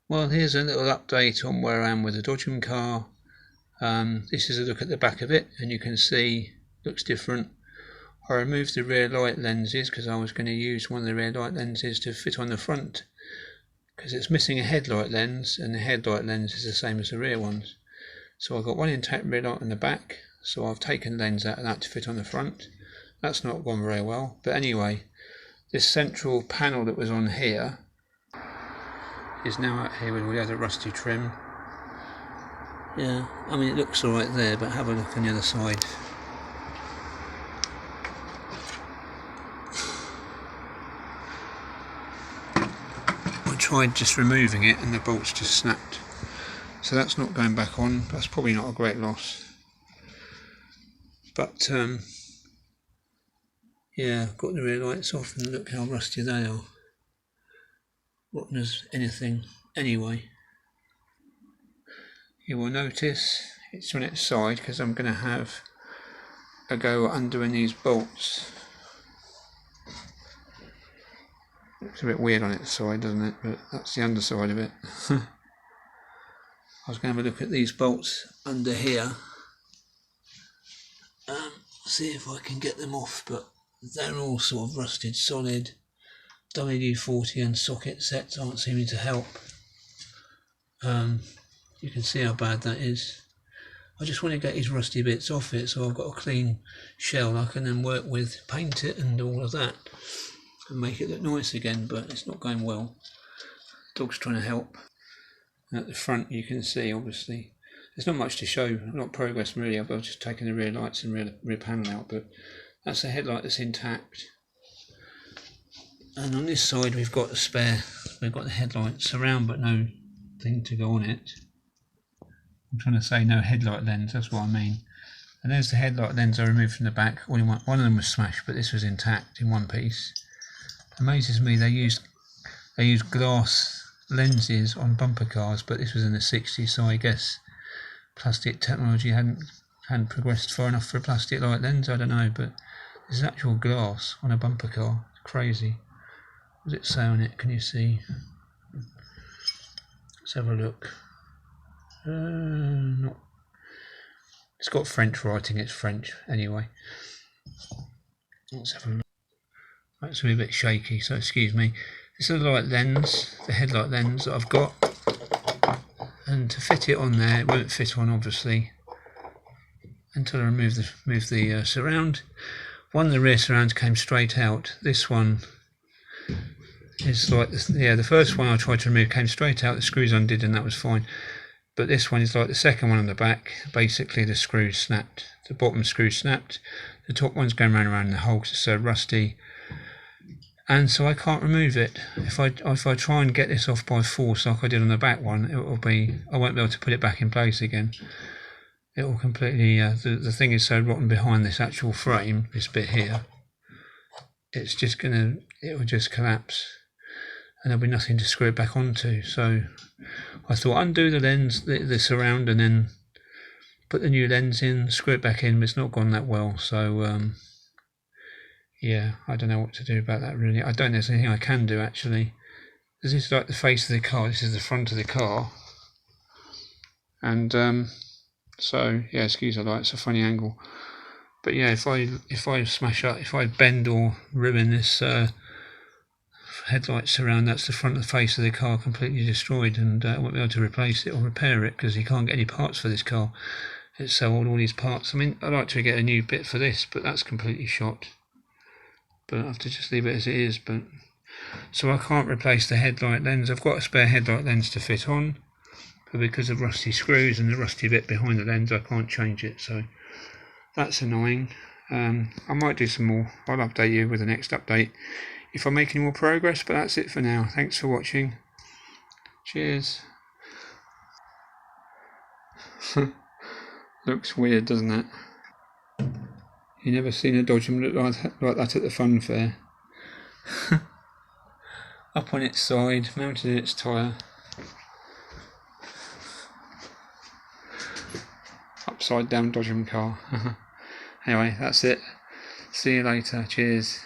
Well, here's a little update on where I am with the Dodgem car. This is a look at the back of it, and you can see it looks different. I removed the rear light lenses because I was going to use one of the rear light lenses to fit on the front, because it's missing a headlight lens, and the headlight lens is the same as the rear ones. So I've got one intact rear light on the back, so I've taken the lens out of that to fit on the front. That's not gone very well, but anyway, this central panel that was on here is now out here with all the other rusty trim. Yeah, I mean it looks alright there, but have a look on the other side. I tried just removing it and the bolts just snapped. So that's not going back on. That's probably not a great loss. But yeah, I've got the rear lights off and look how rusty they are. Rotten as anything. Anyway, you will notice it's on its side because I'm going to have a go under in these bolts. Looks a bit weird on its side, doesn't it? But that's the underside of it. I was going to have a look at these bolts under here. See if I can get them off, but they're all sort of rusted solid. WD-40 and socket sets aren't seeming to help. You can see how bad that is. I just want to get these rusty bits off it, so I've got a clean shell I can then work with, paint it and all of that, and make it look nice again, but it's not going well. Dog's trying to help. At the front you can see, obviously, there's not much to show, not progress really. I've just taken the rear lights and rear panel out, but that's the headlight that's intact. And on this side we've got a spare, we've got the headlights around but no thing to go on it. I'm trying to say no headlight lens, that's what I mean. And there's the headlight lens I removed from the back. One of them was smashed, but this was intact in one piece. It amazes me they used glass lenses on bumper cars, but this was in the 60s, so I guess plastic technology hadn't progressed far enough for a plastic light lens, I don't know, but this is actual glass on a bumper car. It's crazy. What does it say on it? Can you see? Let's have a look. Not. It's got French writing. It's French anyway. Let's have a look. That's a bit shaky, so excuse me. This is the light lens, the headlight lens that I've got, and to fit it on there, it won't fit on obviously until I move the surround. One of the rear surrounds came straight out. This one is like this, yeah, the first one I tried to remove came straight out, the screws undid and that was fine. But this one is like the second one on the back. Basically the screws snapped. The bottom screw snapped. The top one's going around the hole because it's so rusty. And so I can't remove it. If I try and get this off by force like I did on the back one, I won't be able to put it back in place again. It will completely, the thing is so rotten behind this actual frame, this bit here, it's just it will just collapse and there'll be nothing to screw it back onto. So I thought undo the lens, the surround, and then put the new lens in, screw it back in, but it's not gone that well. So yeah, I don't know what to do about that really. I don't know if there's anything I can do actually. This is like the face of the car, this is the front of the car. And so yeah, excuse the light, it's a funny angle. But yeah, if I smash up, if I bend or ruin this headlight surround, that's the front of the face of the car completely destroyed, and I won't be able to replace it or repair it because you can't get any parts for this car. It's sold all these parts. I mean, I'd like to get a new bit for this, but that's completely shot. But I have to just leave it as it is. But so I can't replace the headlight lens. I've got a spare headlight lens to fit on, but because of rusty screws and the rusty bit behind the lens, I can't change it. So that's annoying. I might do some more. I'll update you with the next update if I make any more progress, but that's it for now. Thanks for watching. Cheers. Looks weird, doesn't it? You never seen a Dodgem look like that at the fun fair. Up on its side, mounted in its tyre. Upside down Dodgem car. Anyway, that's it. See you later. Cheers.